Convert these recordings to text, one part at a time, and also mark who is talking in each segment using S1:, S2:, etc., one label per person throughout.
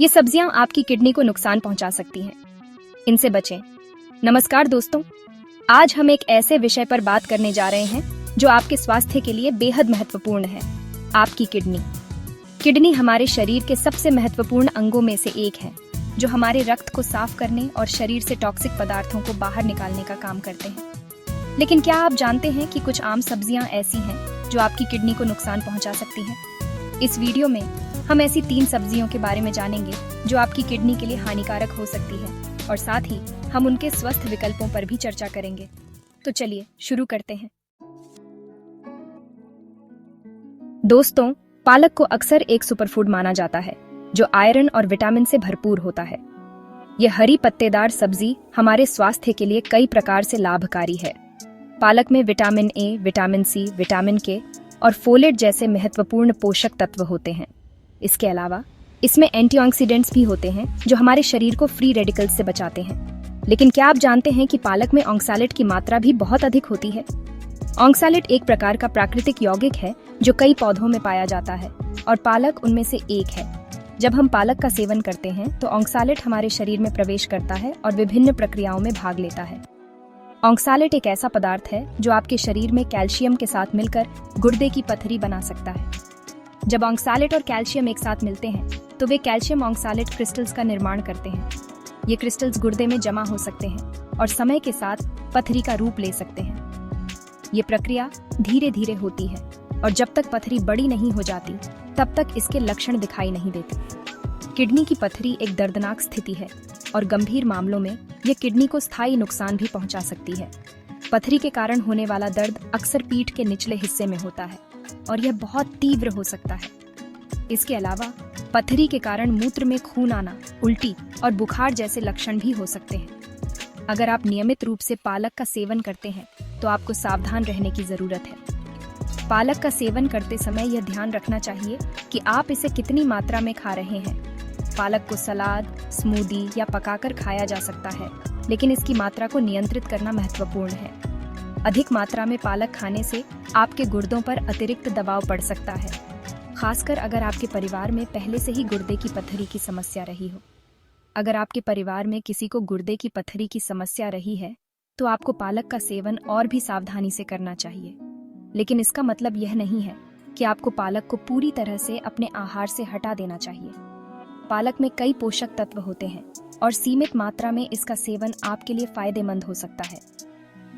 S1: ये सब्जियां आपकी किडनी को नुकसान पहुंचा सकती हैं। इनसे बचें। नमस्कार दोस्तों, आज हम एक ऐसे विषय पर बात करने जा रहे हैं जो आपके स्वास्थ्य के लिए बेहद महत्वपूर्ण है। आपकी किडनी। किडनी हमारे शरीर के सबसे महत्वपूर्ण अंगों में से एक है, जो हमारे रक्त को साफ करने और शरीर से टॉक्सिक पदार्थों को बाहर निकालने का काम करते हैं। लेकिन क्या आप जानते हैं कि कुछ आम सब्जियां ऐसी हैं जो आपकी किडनी को नुकसान पहुंचा सकती हैं? इस वीडियो में हम ऐसी 3 सब्जियों के बारे में जानेंगे जो आपकी किडनी के लिए हानिकारक हो सकती है, और साथ ही हम उनके स्वस्थ विकल्पों पर भी चर्चा करेंगे। तो चलिए शुरू करते हैं। दोस्तों, पालक को अक्सर एक सुपरफूड माना जाता है जो आयरन और विटामिन से भरपूर होता है। यह हरी पत्तेदार सब्जी हमारे स्वास्थ्य के लिए कई प्रकार से लाभकारी है। पालक में vitamin A, vitamin C, vitamin K और फोलेट जैसे महत्वपूर्ण पोषक तत्व होते हैं। इसके अलावा इसमें एंटीऑक्सीडेंट्स भी होते हैं जो हमारे शरीर को फ्री रेडिकल्स से बचाते हैं। लेकिन क्या आप जानते हैं कि पालक में ऑक्सैलेट की मात्रा भी बहुत अधिक होती है? ऑक्सैलेट एक प्रकार का प्राकृतिक यौगिक है जो कई पौधों में पाया जाता है, और पालक उनमें से एक है। जब हम पालक का सेवन करते हैं तो ऑक्सैलेट हमारे शरीर में प्रवेश करता है और विभिन्न प्रक्रियाओं में भाग लेता है। ऑक्सैलेट एक ऐसा पदार्थ है जो आपके शरीर में कैल्शियम के साथ मिलकर गुर्दे की पथरी बना सकता है। जब ऑक्सैलेट और कैल्शियम एक साथ मिलते हैं तो वे कैल्शियम ऑक्सैलेट क्रिस्टल्स का निर्माण करते हैं। ये क्रिस्टल्स गुर्दे में जमा हो सकते हैं और समय के साथ पथरी का रूप ले सकते हैं। ये प्रक्रिया धीरे धीरे होती है, और जब तक पथरी बड़ी नहीं हो जाती तब तक इसके लक्षण दिखाई नहीं देते। किडनी की पथरी एक दर्दनाक स्थिति है, और गंभीर मामलों में यह किडनी को स्थायी नुकसान भी पहुंचा सकती है। पथरी के कारण होने वाला दर्द अक्सर पीठ के निचले हिस्से में होता है, और यह बहुत तीव्र हो सकता है। इसके अलावा पथरी के कारण मूत्र में खून आना, उल्टी और बुखार जैसे लक्षण भी हो सकते हैं। अगर आप नियमित रूप से पालक का सेवन करते हैं तो आपको सावधान रहने की जरूरत है। पालक का सेवन करते समय यह ध्यान रखना चाहिए कि आप इसे कितनी मात्रा में खा रहे हैं। पालक को सलाद, स्मूदी या पकाकर खाया जा सकता है, लेकिन इसकी मात्रा को नियंत्रित करना महत्वपूर्ण है। अधिक मात्रा में पालक खाने से आपके गुर्दों पर अतिरिक्त दबाव पड़ सकता है, खासकर अगर आपके परिवार में पहले से ही गुर्दे की पथरी की समस्या रही हो। अगर आपके परिवार में किसी को गुर्दे की पथरी की समस्या रही है तो आपको पालक का सेवन और भी सावधानी से करना चाहिए। लेकिन इसका मतलब यह नहीं है कि आपको पालक को पूरी तरह से अपने आहार से हटा देना चाहिए। पालक में कई पोषक तत्व होते हैं, और सीमित मात्रा में इसका सेवन आपके लिए फायदेमंद हो सकता है।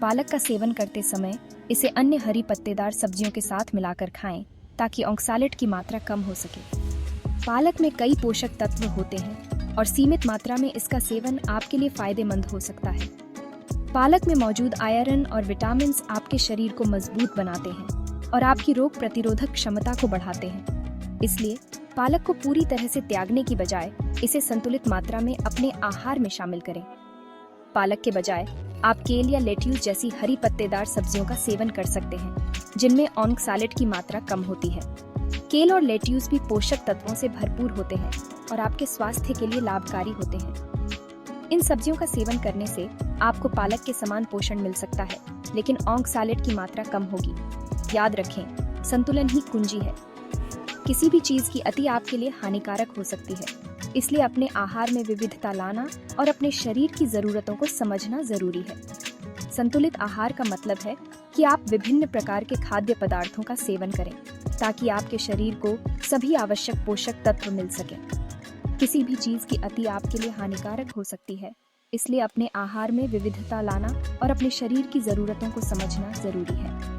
S1: पालक का सेवन करते समय इसे अन्य हरी पत्तेदार सब्जियों के साथ मिलाकर खाएं ताकि ऑक्सैलेट की मात्रा कम हो सके। पालक में कई पोषक तत्व होते हैं, और सीमित मात्रा में इसका सेवन आपके लिए फायदेमंद हो सकता है। पालक में मौजूद आयरन और विटामिन्स आपके शरीर को मजबूत बनाते हैं और आपकी रोग प्रतिरोधक क्षमता को बढ़ाते हैं। इसलिए पालक को पूरी तरह से त्यागने की बजाय इसे संतुलित मात्रा में अपने आहार में शामिल करें। पालक के बजाय आप केल या लेट्यूस जैसी हरी पत्तेदार सब्जियों का सेवन कर सकते हैं, जिनमें ऑक्सैलेट की मात्रा कम होती है। केल और लेट्यूस भी पोषक तत्वों से भरपूर होते हैं और आपके स्वास्थ्य के लिए लाभकारी होते हैं। इन सब्जियों का सेवन करने से आपको पालक के समान पोषण मिल सकता है, लेकिन ऑक्सैलेट की मात्रा कम होगी। याद रखें, संतुलन ही कुंजी है। किसी भी चीज की अति आपके लिए हानिकारक हो सकती है, इसलिए अपने आहार में विविधता लाना और अपने शरीर की जरूरतों को समझना जरूरी है। संतुलित आहार का मतलब है कि आप विभिन्न प्रकार के खाद्य पदार्थों का सेवन करें ताकि आपके शरीर को सभी आवश्यक पोषक तत्व मिल सके। किसी भी चीज की अति आपके लिए हानिकारक हो सकती है, इसलिए अपने आहार में विविधता लाना और अपने शरीर की जरूरतों को समझना जरूरी है।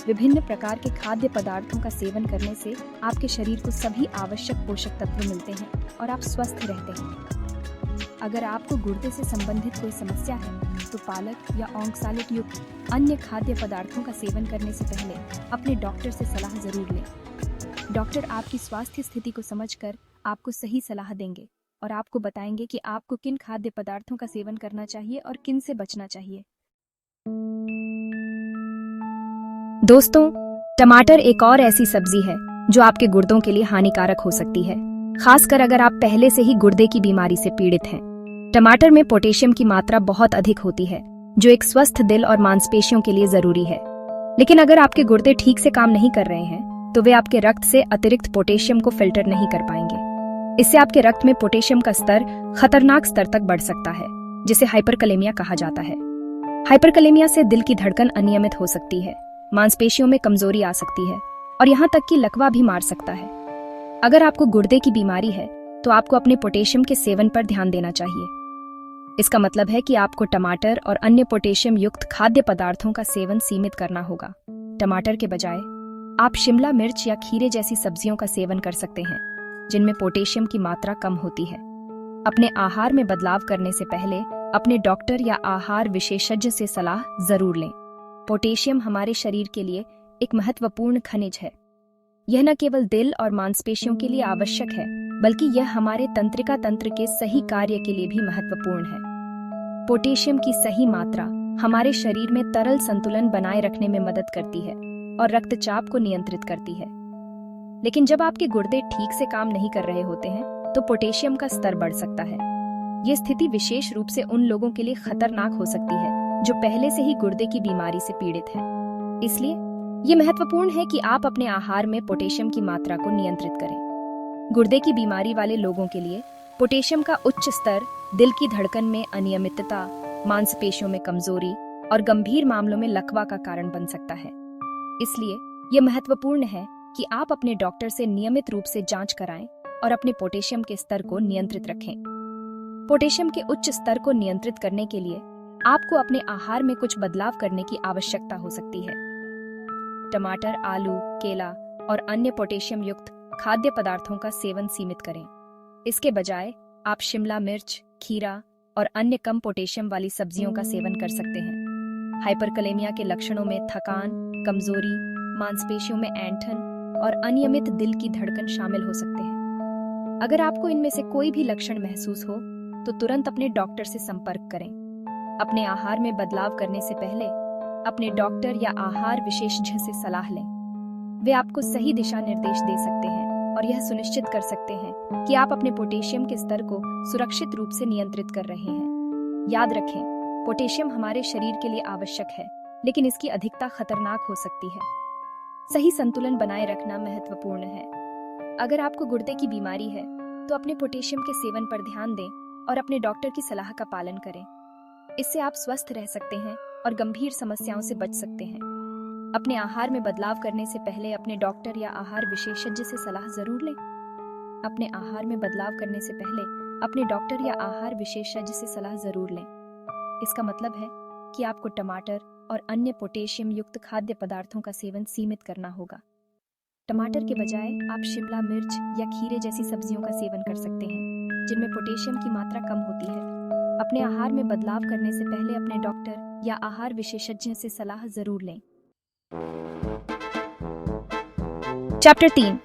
S1: विभिन्न प्रकार के खाद्य पदार्थों का सेवन करने से आपके शरीर को सभी आवश्यक पोषक तत्व मिलते हैं और आप स्वस्थ रहते हैं। अगर आपको गुर्दे से संबंधित कोई समस्या है तो पालक या ऑक्सैलेट युक्त अन्य खाद्य पदार्थों का सेवन करने से पहले अपने डॉक्टर से सलाह जरूर लें। डॉक्टर आपकी स्वास्थ्य स्थिति को समझकर आपको सही सलाह देंगे और आपको बताएंगे कि आपको किन खाद्य पदार्थों का सेवन करना चाहिए और किन से बचना चाहिए। दोस्तों, टमाटर एक और ऐसी सब्जी है जो आपके गुर्दों के लिए हानिकारक हो सकती है, खासकर अगर आप पहले से ही गुर्दे की बीमारी से पीड़ित हैं। टमाटर में पोटेशियम की मात्रा बहुत अधिक होती है, जो एक स्वस्थ दिल और मांसपेशियों के लिए जरूरी है। लेकिन अगर आपके गुर्दे ठीक से काम नहीं कर रहे हैं तो वे आपके रक्त से अतिरिक्त पोटेशियम को फिल्टर नहीं कर पाएंगे। इससे आपके रक्त में पोटेशियम का स्तर खतरनाक स्तर तक बढ़ सकता है, जिसे हाइपरकलेमिया कहा जाता है। हाइपरकलेमिया से दिल की धड़कन अनियमित हो सकती है, मांसपेशियों में कमजोरी आ सकती है और यहाँ तक कि लकवा भी मार सकता है। अगर आपको गुर्दे की बीमारी है तो आपको अपने पोटेशियम के सेवन पर ध्यान देना चाहिए। इसका मतलब है कि आपको टमाटर और अन्य पोटेशियम युक्त खाद्य पदार्थों का सेवन सीमित करना होगा। टमाटर के बजाय आप शिमला मिर्च या खीरे जैसी सब्जियों का सेवन कर सकते हैं, जिनमें पोटेशियम की मात्रा कम होती है। अपने आहार में बदलाव करने से पहले अपने डॉक्टर या आहार विशेषज्ञ से सलाह जरूर लें। पोटेशियम हमारे शरीर के लिए एक महत्वपूर्ण खनिज है। यह न केवल दिल और मांसपेशियों के लिए आवश्यक है, बल्कि यह हमारे तंत्रिका तंत्र के सही कार्य के लिए भी महत्वपूर्ण है। पोटेशियम की सही मात्रा हमारे शरीर में तरल संतुलन बनाए रखने में मदद करती है और रक्तचाप को नियंत्रित करती है। लेकिन जब आपके गुर्दे ठीक से काम नहीं कर रहे होते हैं, तो पोटेशियम का स्तर बढ़ सकता है। ये स्थिति विशेष रूप से उन लोगों के लिए खतरनाक हो सकती है जो पहले से ही गुर्दे की बीमारी से पीड़ित हैं। इसलिए ये महत्वपूर्ण है कि आप अपने आहार में पोटेशियम की मात्रा को नियंत्रित करें। गुर्दे की बीमारी वाले लोगों के लिए पोटेशियम का उच्च स्तर दिल की धड़कन में अनियमितता, मांसपेशियों में कमजोरी और गंभीर मामलों में लकवा का कारण बन सकता है। इसलिए यह महत्वपूर्ण है कि आप अपने डॉक्टर से नियमित रूप से जांच कराएं और अपने पोटेशियम के स्तर को नियंत्रित रखें। पोटेशियम के उच्च स्तर को नियंत्रित करने के लिए आपको अपने आहार में कुछ बदलाव करने की आवश्यकता हो सकती है। टमाटर, आलू, केला और अन्य पोटेशियम युक्त खाद्य पदार्थों का सेवन सीमित करें। इसके बजाय आप शिमला मिर्च, खीरा और अन्य कम पोटेशियम वाली सब्जियों का सेवन कर सकते हैं। हाइपरकलेमिया के लक्षणों में थकान, कमजोरी, मांसपेशियों में ऐंठन और अनियमित दिल की धड़कन शामिल हो सकते हैं। अगर आपको इनमें से कोई भी लक्षण महसूस हो तो तुरंत अपने डॉक्टर से संपर्क करें। अपने आहार में बदलाव करने से पहले अपने डॉक्टर या आहार विशेषज्ञ से सलाह लें। वे आपको सही दिशा निर्देश दे सकते हैं और यह सुनिश्चित कर सकते हैं कि आप अपने पोटेशियम के स्तर को सुरक्षित रूप से नियंत्रित कर रहे हैं। याद रखें, पोटेशियम हमारे शरीर के लिए आवश्यक है, लेकिन इसकी अधिकता खतरनाक हो सकती है। सही संतुलन बनाए रखना महत्वपूर्ण है। अगर आपको गुर्दे की बीमारी है तो अपने पोटेशियम के सेवन पर ध्यान दें और अपने डॉक्टर की सलाह का पालन करें। इससे आप स्वस्थ रह सकते हैं और गंभीर समस्याओं से बच सकते हैं। अपने आहार में बदलाव करने से पहले अपने डॉक्टर या आहार विशेषज्ञ से सलाह जरूर लें। अपने आहार में बदलाव करने से पहले अपने डॉक्टर या आहार विशेषज्ञ से सलाह जरूर लें। इसका मतलब है कि आपको टमाटर और अन्य पोटेशियम युक्त खाद्य पदार्थों का सेवन सीमित करना होगा। टमाटर के बजाय आप शिमला मिर्च या खीरे जैसी सब्जियों का सेवन कर सकते हैं, जिनमें पोटेशियम की मात्रा कम होती है। अपने आहार में बदलाव करने से पहले अपने डॉक्टर या आहार विशेषज्ञ से सलाह जरूर लें। चैप्टर 3,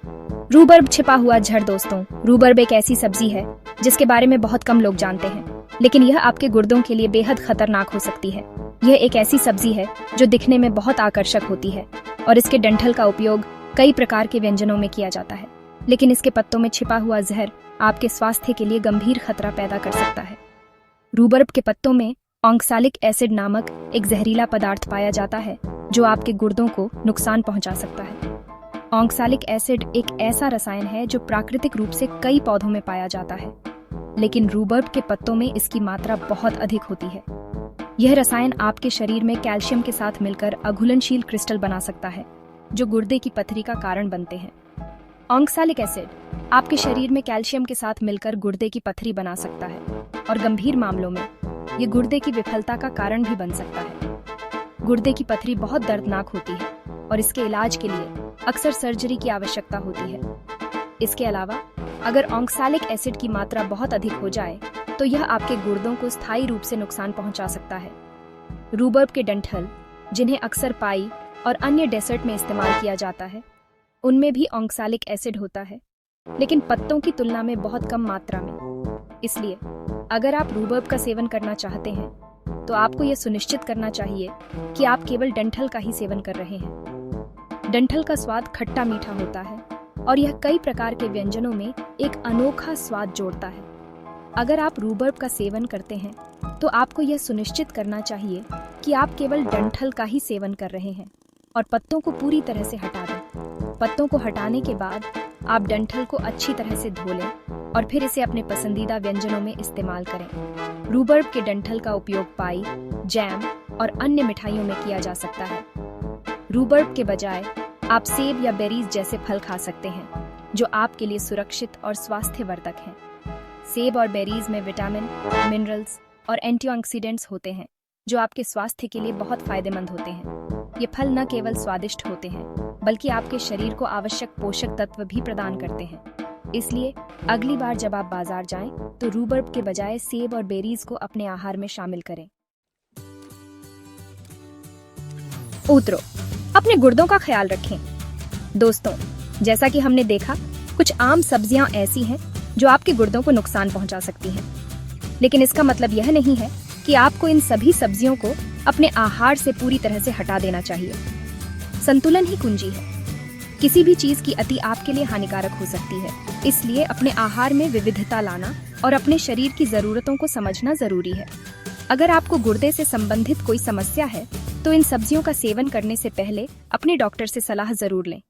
S1: रूबर्ब छिपा हुआ जड़। दोस्तों, रूबर्ब एक ऐसी सब्जी है जिसके बारे में बहुत कम लोग जानते हैं, लेकिन यह आपके गुर्दों के लिए बेहद खतरनाक हो सकती है। यह एक ऐसी सब्जी है जो दिखने में बहुत आकर्षक होती है और इसके डंठल का उपयोग कई प्रकार के व्यंजनों में किया जाता है, लेकिन इसके पत्तों में छिपा हुआ जहर आपके स्वास्थ्य के लिए गंभीर खतरा पैदा कर सकता है। रूबर्ब के पत्तों में ऑक्सैलिक एसिड नामक एक जहरीला पदार्थ पाया जाता है जो आपके गुर्दों को नुकसान पहुंचा सकता है। ऑक्सैलिक एसिड एक ऐसा रसायन है जो प्राकृतिक रूप से कई पौधों में पाया जाता है, लेकिन रूबर्ब के पत्तों में इसकी मात्रा बहुत अधिक होती है। यह रसायन आपके शरीर में कैल्शियम के साथ मिलकर अघुलनशील क्रिस्टल बना सकता है, जो गुर्दे की पथरी का कारण बनते हैं। ऑक्सैलिक एसिड आपके शरीर में कैल्शियम के साथ मिलकर गुर्दे की पथरी बना सकता है और गंभीर मामलों में ये गुर्दे की विफलता का कारण भी बन सकता है। गुर्दे की पथरी बहुत दर्दनाक होती है और इसके इलाज के लिए अक्सर सर्जरी की आवश्यकता होती है। इसके अलावा अगर ऑक्सैलिक एसिड की मात्रा बहुत अधिक हो जाए तो यह आपके गुर्दों को स्थायी रूप से नुकसान पहुंचा सकता है। रूबर्ब के डंठल, जिन्हें अक्सर पाई और अन्य डेसर्ट में इस्तेमाल किया जाता है, उनमें भी ऑक्सैलिक एसिड होता है, लेकिन पत्तों की तुलना में बहुत कम मात्रा में। इसलिए अगर आप रूबर्ब का सेवन करना चाहते हैं तो आपको यह सुनिश्चित करना चाहिए कि आप केवल डंठल का ही सेवन कर रहे हैं। डंठल का स्वाद खट्टा मीठा होता है और यह कई प्रकार के व्यंजनों में एक अनोखा स्वाद जोड़ता है। अगर आप रूबर्ब का सेवन करते हैं तो आपको यह सुनिश्चित करना चाहिए कि आप केवल डंठल का ही सेवन कर रहे हैं और पत्तों को पूरी तरह से हटा दें। पत्तों को हटाने के बाद आप डंठल को अच्छी तरह से धो लें और फिर इसे अपने पसंदीदा व्यंजनों में इस्तेमाल करें। रूबर्ब के डंठल का उपयोग पाई, जैम और अन्य मिठाइयों में किया जा सकता है। रूबर्ब के बजाय आप सेब या बेरीज जैसे फल खा सकते हैं, जो आपके लिए सुरक्षित और स्वास्थ्यवर्धक हैं। सेब और बेरीज में विटामिन, मिनरल्स और एंटीऑक्सीडेंट्स होते हैं, जो आपके स्वास्थ्य के लिए बहुत फायदेमंद होते हैं। ये फल न केवल स्वादिष्ट होते हैं, बल्कि आपके शरीर को आवश्यक पोषक तत्व भी प्रदान करते हैं। इसलिए अगली बार जब आप बाजार जाएं, तो रूबर्ब के बजाय सेब और बेरीज को अपने आहार में शामिल करें। ऊतरों, अपने गुर्दों का ख्याल रखें। दोस्तों, जैसा कि हमने देखा, कुछ आम सब्जियां ऐसी हैं जो आपके गुर्दों को नुकसान पहुंचा सकती हैं। लेकिन इसका मतलब यह नहीं है कि आपको इन सभी सब्जियों को अपने आहार से पूरी तरह से हटा देना चाहिए। संतुलन ही कुंजी है। किसी भी चीज की अति आपके लिए हानिकारक हो सकती है, इसलिए अपने आहार में विविधता लाना और अपने शरीर की जरूरतों को समझना जरूरी है। अगर आपको गुर्दे से संबंधित कोई समस्या है, तो इन सब्जियों का सेवन करने से पहले अपने डॉक्टर से सलाह जरूर लें।